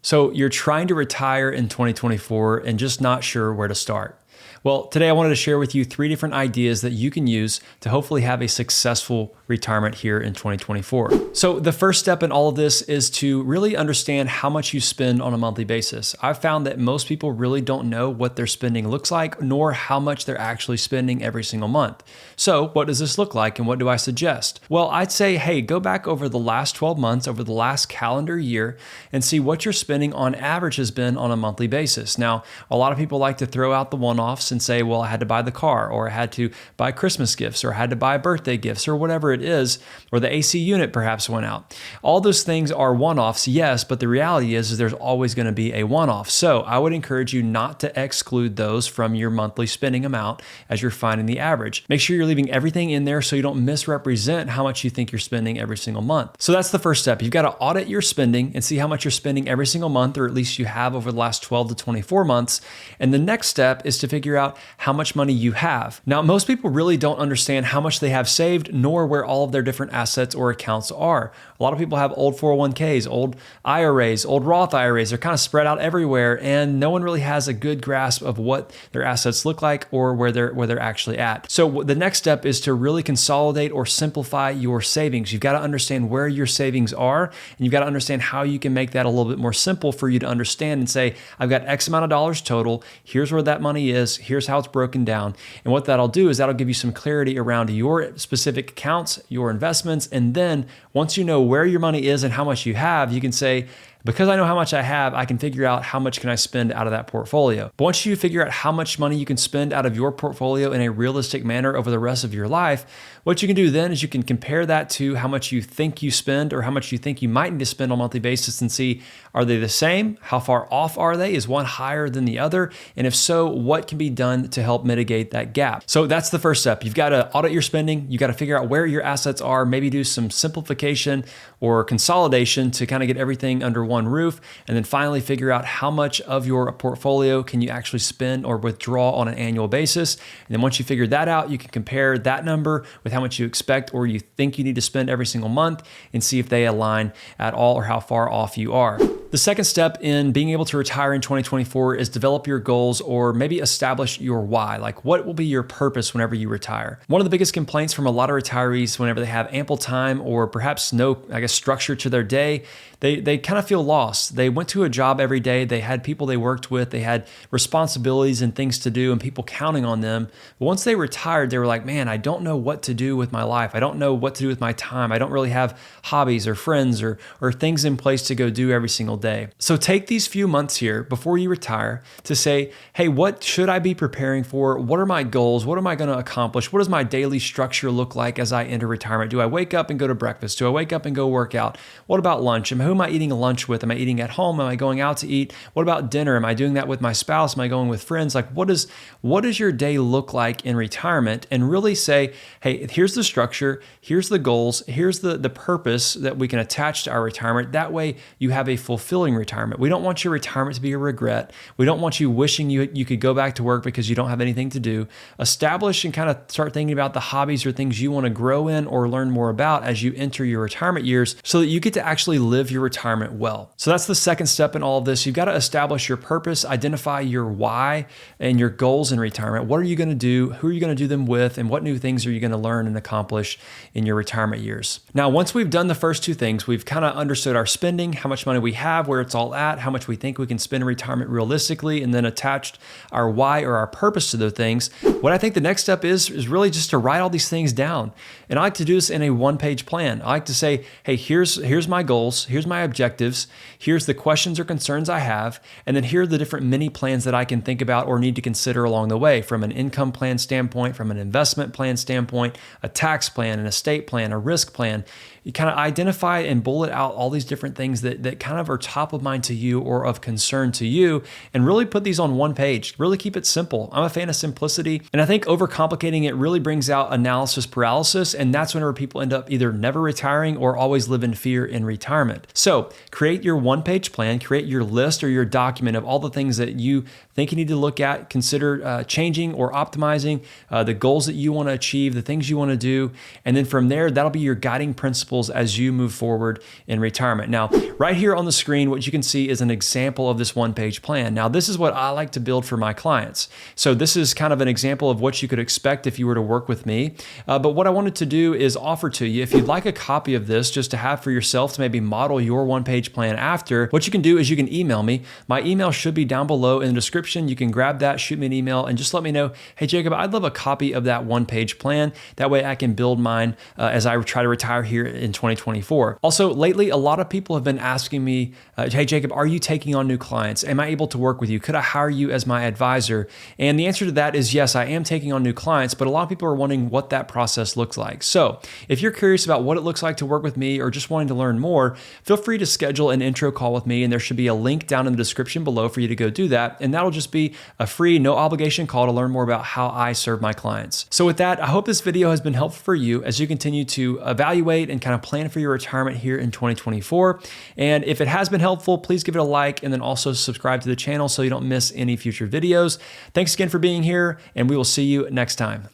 So you're trying to retire in 2024 and just not sure where to start. Well, today I wanted to share with you 3 different ideas that you can use to hopefully have a successful retirement here in 2024. So the first step in all of this is to really understand how much you spend on a monthly basis. I've found that most people really don't know what their spending looks like, nor how much they're actually spending every single month. So what does this look like and what do I suggest? Well, I'd say, hey, go back over the last 12 months, over the last calendar year, and see what your spending on average has been on a monthly basis. Now, a lot of people like to throw out the one-offs and say, well, I had to buy the car, or I had to buy Christmas gifts, or I had to buy birthday gifts, or whatever it is, or the AC unit perhaps went out. All those things are one-offs, yes, but the reality is there's always going to be a one-off. So I would encourage you not to exclude those from your monthly spending amount as you're finding the average. Make sure you're leaving everything in there so you don't misrepresent how much you think you're spending every single month. So that's the first step. You've got to audit your spending and see how much you're spending every single month, or at least you have over the last 12 to 24 months. And the next step is to figure out how much money you have. Now, most people really don't understand how much they have saved, nor where all of their different assets or accounts are. A lot of people have old 401ks, old IRAs, old Roth IRAs. They're kind of spread out everywhere, and no one really has a good grasp of what their assets look like or where they're actually at. So the next step is to really consolidate or simplify your savings. You've got to understand where your savings are, and you've got to understand how you can make that a little bit more simple for you to understand and say, I've got X amount of dollars total. Here's where that money is. Here's how it's broken down. And what that'll do is that'll give you some clarity around your specific accounts, your investments, and then once you know where your money is and how much you have, you can say, because I know how much I have, I can figure out how much can I spend out of that portfolio. But once you figure out how much money you can spend out of your portfolio in a realistic manner over the rest of your life, what you can do then is you can compare that to how much you think you spend or how much you think you might need to spend on a monthly basis and see, are they the same? How far off are they? Is one higher than the other? And if so, what can be done to help mitigate that gap? So that's the first step. You've got to audit your spending. You got to figure out where your assets are, maybe do some simplification or consolidation to kind of get everything under one roof, and then finally figure out how much of your portfolio can you actually spend or withdraw on an annual basis. And then once you figure that out, you can compare that number with how much you expect or you think you need to spend every single month and see if they align at all or how far off you are. The second step in being able to retire in 2024 is develop your goals or maybe establish your why. Like, what will be your purpose whenever you retire? One of the biggest complaints from a lot of retirees whenever they have ample time or perhaps no, structure to their day, they kind of feel lost. They went to a job every day. They had people they worked with. They had responsibilities and things to do and people counting on them. But once they retired, they were like, man, I don't know what to do with my life. I don't know what to do with my time. I don't really have hobbies or friends or things in place to go do every single day. So take these few months here before you retire to say, hey, what should I be preparing for? What are my goals? What am I going to accomplish? What does my daily structure look like as I enter retirement? Do I wake up and go to breakfast? Do I wake up and go work out? What about lunch? Who am I eating lunch with? Am I eating at home? Am I going out to eat? What about dinner? Am I doing that with my spouse? Am I going with friends? Like, what does your day look like in retirement? And really say, hey, here's the structure, here's the goals, here's the purpose that we can attach to our retirement. That way you have a fulfilling retirement. We don't want your retirement to be a regret. We don't want you wishing you could go back to work because you don't have anything to do. Establish and kind of start thinking about the hobbies or things you want to grow in or learn more about as you enter your retirement years so that you get to actually live your retirement well. So that's the second step in all of this. You've got to establish your purpose, identify your why and your goals in retirement. What are you going to do? Who are you going to do them with? And what new things are you going to learn and accomplish in your retirement years? Now, once we've done the first two things, we've kind of understood our spending, how much money we have, where it's all at, how much we think we can spend in retirement realistically, and then attached our why or our purpose to those things. What I think the next step is really just to write all these things down. And I like to do this in a one-page plan. I like to say, hey, here's my goals, here's my objectives, here's the questions or concerns I have, and then here are the different mini plans that I can think about or need to consider along the way from an income plan standpoint, from an investment plan standpoint, a tax plan, an estate plan, a risk plan. You kind of identify and bullet out all these different things that kind of are top of mind to you or of concern to you, and really put these on one page. Really keep it simple. I'm a fan of simplicity, and I think overcomplicating it really brings out analysis paralysis, and that's whenever people end up either never retiring or always live in fear in retirement. So create your one-page plan, create your list or your document of all the things that you think you need to look at, consider changing or optimizing, the goals that you want to achieve, the things you want to do, and then from there, that'll be your guiding principle principles as you move forward in retirement. Now, right here on the screen, what you can see is an example of this one-page plan. Now, this is what I like to build for my clients. So this is kind of an example of what you could expect if you were to work with me. But what I wanted to do is offer to you, if you'd like a copy of this just to have for yourself to maybe model your one-page plan after, what you can do is you can email me. My email should be down below in the description. You can grab that, shoot me an email, and just let me know, hey, Jacob, I'd love a copy of that one-page plan. That way I can build mine as I try to retire here in 2024. Also, lately, a lot of people have been asking me, hey, Jacob, are you taking on new clients? Am I able to work with you? Could I hire you as my advisor? And the answer to that is yes, I am taking on new clients, but a lot of people are wondering what that process looks like. So if you're curious about what it looks like to work with me or just wanting to learn more, feel free to schedule an intro call with me, and there should be a link down in the description below for you to go do that. And that'll just be a free, no obligation call to learn more about how I serve my clients. So with that, I hope this video has been helpful for you as you continue to evaluate and kind of plan for your retirement here in 2024. And if it has been helpful, please give it a like and then also subscribe to the channel so you don't miss any future videos. Thanks again for being here, and we will see you next time.